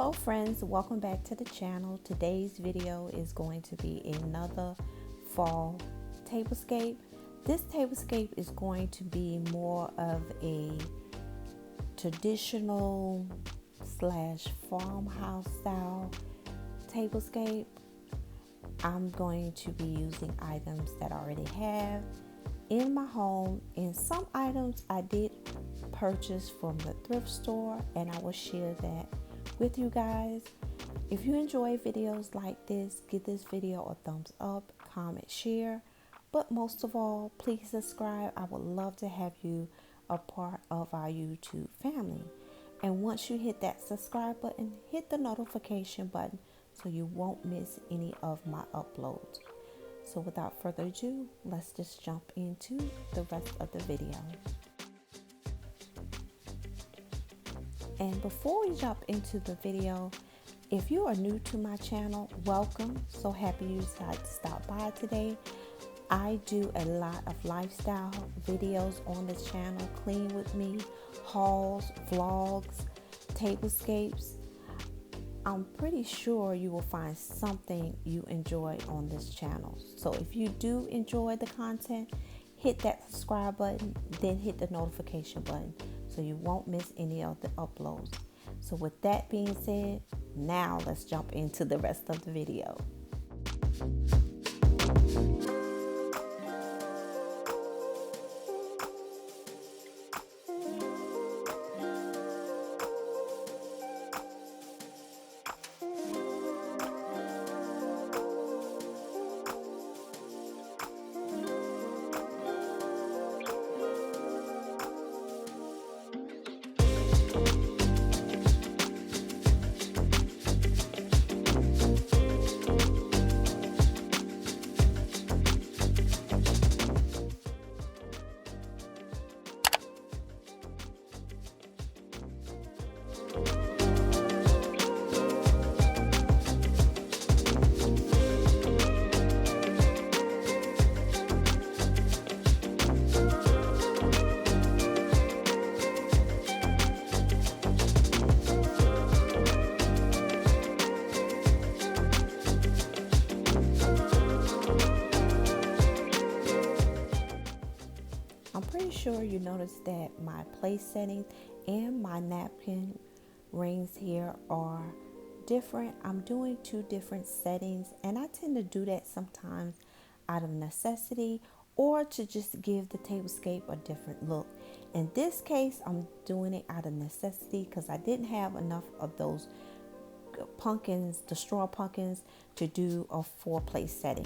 Hello friends, welcome back to the channel. Today's video is going to be another fall tablescape. This tablescape is going to be more of a traditional slash farmhouse style tablescape. I'm going to be using items that I already have in my home, and some items I did purchase from the thrift store, and I will share that with you guys. If you enjoy videos like this, give this video a thumbs up, comment, share, but most of all, please subscribe. I would love to have you a part of our YouTube family. And once you hit that subscribe button, hit the notification button so you won't miss any of my uploads. So without further ado, let's just jump into the rest of the video. And before we jump into the video, if you are new to my channel, welcome. So happy you decided to stop by today. I do a lot of lifestyle videos on this channel, clean with me, hauls, vlogs, tablescapes. I'm pretty sure you will find something you enjoy on this channel. So if you do enjoy the content, hit that subscribe button, then hit the notification button so you won't miss any of the uploads. So with that being said, now let's jump into the rest of the video. I'm pretty sure you noticed that my place settings and my napkin rings here are different. I'm doing two different settings, and I tend to do that sometimes out of necessity or to just give the tablescape a different look. In this case, I'm doing it out of necessity because I didn't have enough of those pumpkins, the straw pumpkins, to do a 4-place setting.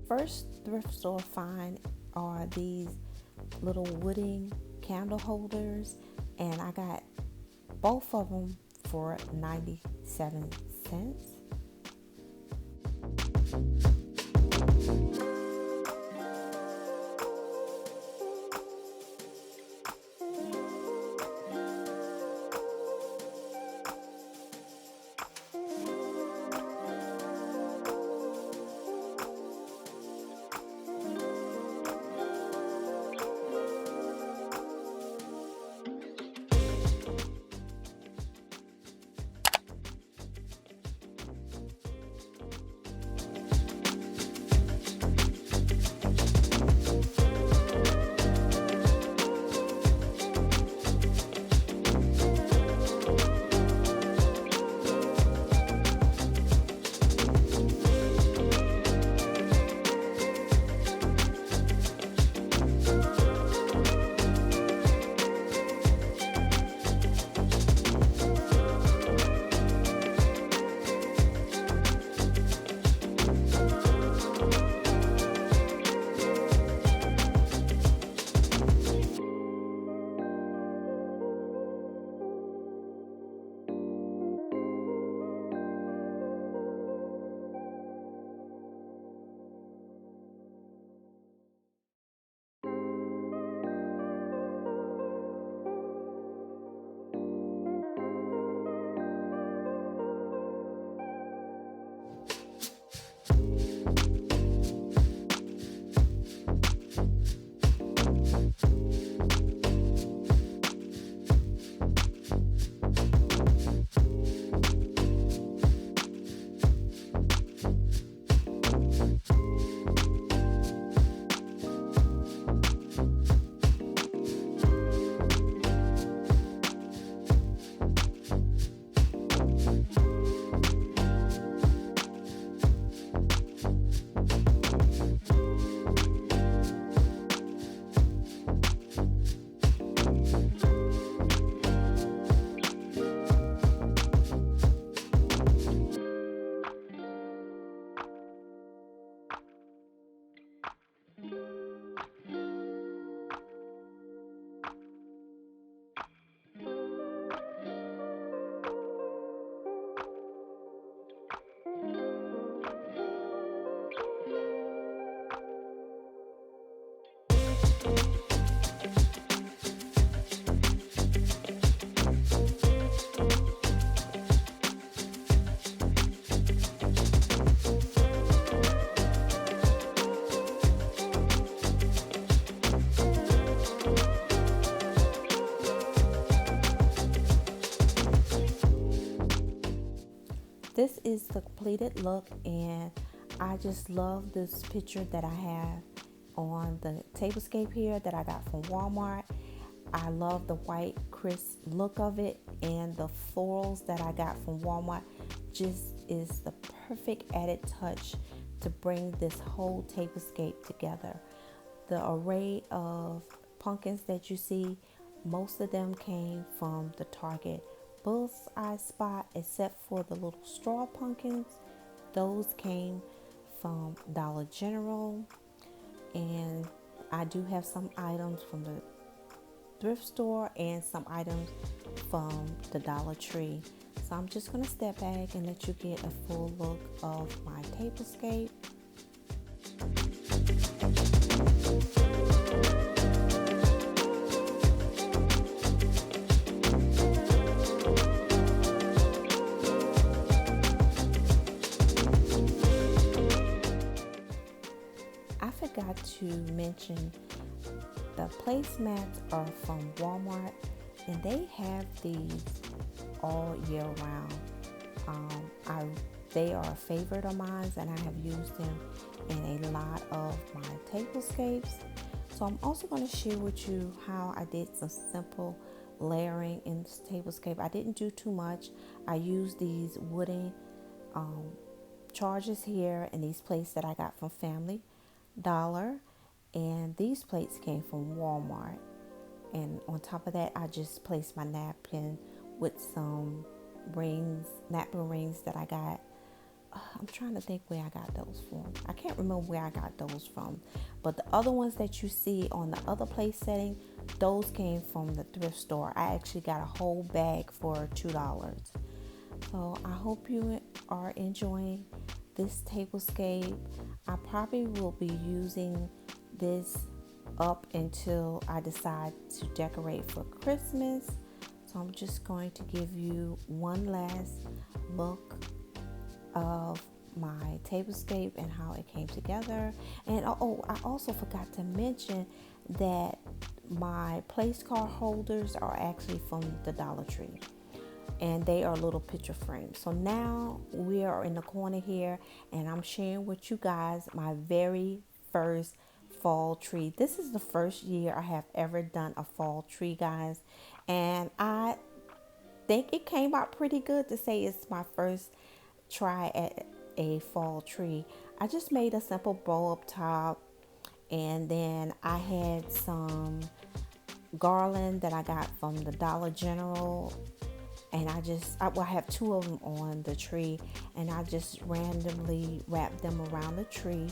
First thrift store find are these little wooden candle holders, and I got both of them for 97 cents. this is the completed look, and I just love this picture that I have on the tablescape here that I got from Walmart. I love the white crisp look of it, and the florals that I got from Walmart just is the perfect added touch to bring this whole tablescape together. The array of pumpkins that you see, most of them came from the Target bullseye spot, except for the little straw pumpkins. Those came from Dollar General, and I do have some items from the thrift store and some items from the Dollar Tree. So I'm just going to step back and let you get a full look of my tablescape. I forgot to mention the placemats are from Walmart, and they have these all year round. They are a favorite of mine, and I have used them in a lot of my tablescapes. So I'm also going to share with you how I did some simple layering in this tablescape. I didn't do too much. I used these wooden charges here and these plates that I got from Family Dollar, and these plates came from Walmart. And on top of that, I just placed my napkin with some rings, napkin rings that I got. I'm trying to think where I got those from. I can't remember where I got those from. But the other ones that you see on the other place setting, those came from the thrift store. I actually got a whole bag for $2. So I hope you are enjoying this tablescape. I probably will be using this up until I decide to decorate for Christmas. So I'm just going to give you one last look of my tablescape and how it came together. And I also forgot to mention that my place card holders are actually from the Dollar Tree, and they are little picture frames. So now we are in the corner here, and I'm sharing with you guys my very first fall tree. This is the first year I have ever done a fall tree, guys, and I think it came out pretty good to say it's my first try at a fall tree. I just made a simple bow up top, and then I had some garland that I got from the Dollar General, and I have two of them on the tree, and I just randomly wrapped them around the tree.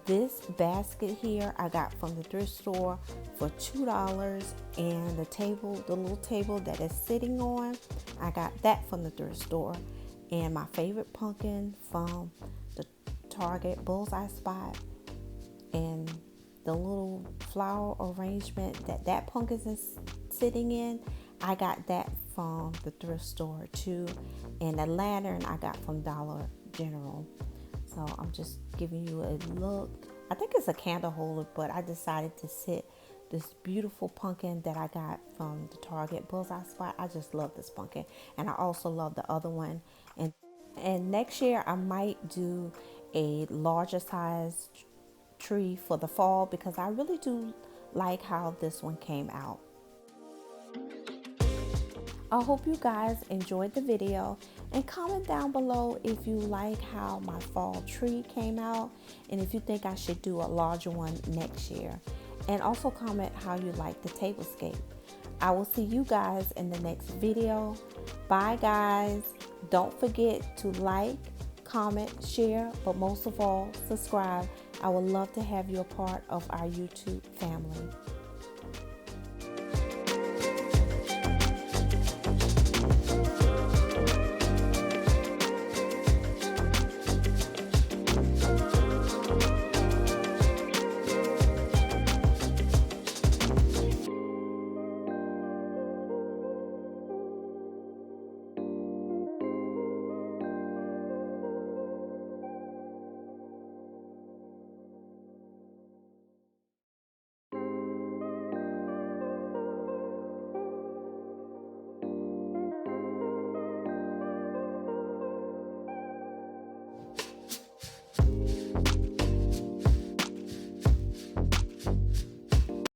This basket here I got from the thrift store for $2, and the little table that it's sitting on, I got that from the thrift store. And my favorite pumpkin from the Target bullseye spot, and the little flower arrangement that pumpkin is sitting in, I got that from the thrift store too. And the lantern I got from Dollar General. So I'm just giving you a look. I think it's a candle holder, but I decided to sit this beautiful pumpkin that I got from the Target bullseye spot. I just love this pumpkin, and I also love the other one. And next year I might do a larger size tree for the fall, because I really do like how this one came out. I hope you guys enjoyed the video, and comment down below if you like how my fall tree came out, and if you think I should do a larger one next year. And also comment how you like the tablescape. I will see you guys in the next video. Bye guys. Don't forget to like, comment, share, but most of all, subscribe. I would love to have you a part of our YouTube family.